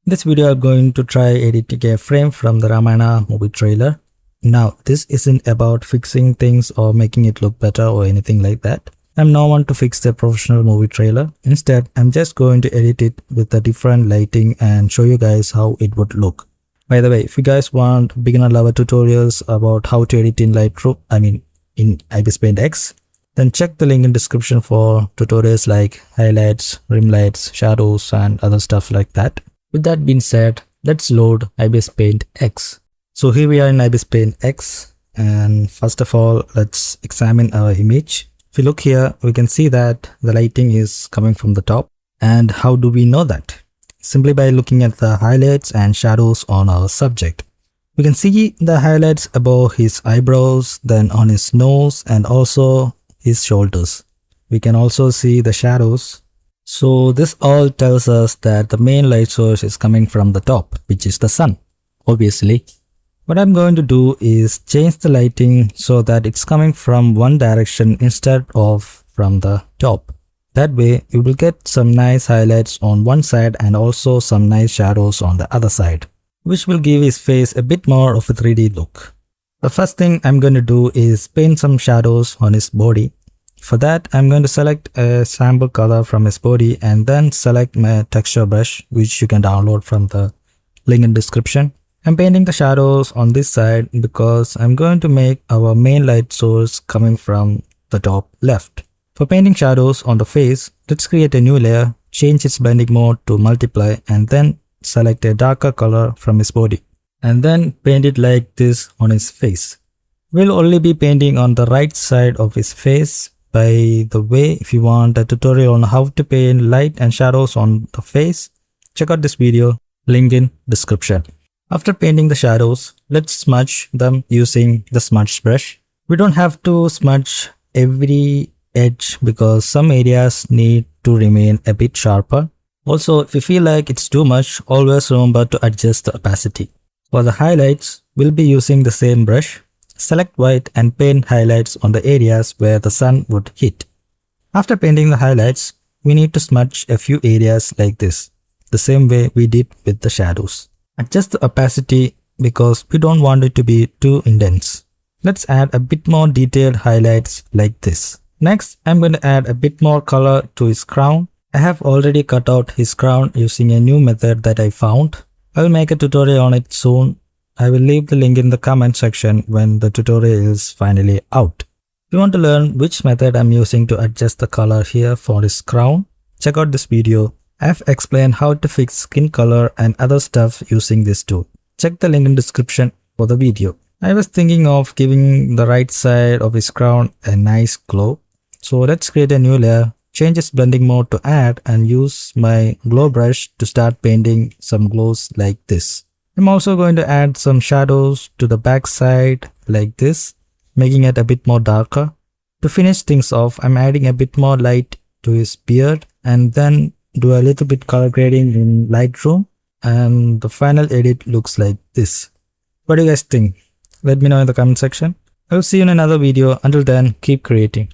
In this video, I'm going to try editing a frame from the Ramayana movie trailer. Now, this isn't about fixing things or making it look better or anything like that. I'm no one to fix the professional movie trailer. Instead, I'm just going to edit it with a different lighting and show you guys how it would look. By the way, if you guys want beginner level tutorials about how to edit in in Ibispaint X, then check the link in description for tutorials like highlights, rim lights, shadows and other stuff like that. With that being said, let's load Ibispaint X. So here we are in Ibispaint X, and first of all, let's examine our image. If you look here, we can see that the lighting is coming from the top. And how do we know that? Simply by looking at the highlights and shadows on our subject. We can see the highlights above his eyebrows, then on his nose and also his shoulders. We can also see the shadows. So this all tells us that the main light source is coming from the top, which is the sun, obviously. What I'm going to do is change the lighting so that it's coming from one direction instead of from the top. That way you will get some nice highlights on one side and also some nice shadows on the other side, which will give his face a bit more of a 3D look. The first thing I'm going to do is paint some shadows on his body. For that, I'm going to select a sample color from his body and then select my texture brush, which you can download from the link in description. I'm painting the shadows on this side because I'm going to make our main light source coming from the top left. For painting shadows on the face, let's create a new layer, change its blending mode to multiply and then select a darker color from his body. And then paint it like this on his face. We'll only be painting on the right side of his face. By the way, if you want a tutorial on how to paint light and shadows on the face, check out this video, link in description. After painting the shadows, let's smudge them using the smudge brush. We don't have to smudge every edge because some areas need to remain a bit sharper. Also, if you feel like it's too much, always remember to adjust the opacity. For the highlights, we'll be using the same brush. Select white and paint highlights on the areas where the sun would hit. After painting the highlights, we need to smudge a few areas like this, the same way we did with the shadows. Adjust the opacity because we don't want it to be too intense. Let's add a bit more detailed highlights like this. Next, I'm going to add a bit more color to his crown. I have already cut out his crown using a new method that I found. I'll make a tutorial on it soon. I will leave the link in the comment section when the tutorial is finally out. If you want to learn which method I'm using to adjust the color here for his crown, check out this video. I've explained how to fix skin color and other stuff using this tool. Check the link in description for the video. I was thinking of giving the right side of his crown a nice glow. So let's create a new layer, change its blending mode to add and use my glow brush to start painting some glows like this. I'm also going to add some shadows to the back side like this, making it a bit more darker. To finish things off, I'm adding a bit more light to his beard and then do a little bit color grading in Lightroom, and the final edit looks like this. What do you guys think? Let me know in the comment section. I'll see you in another video. Until then, keep creating.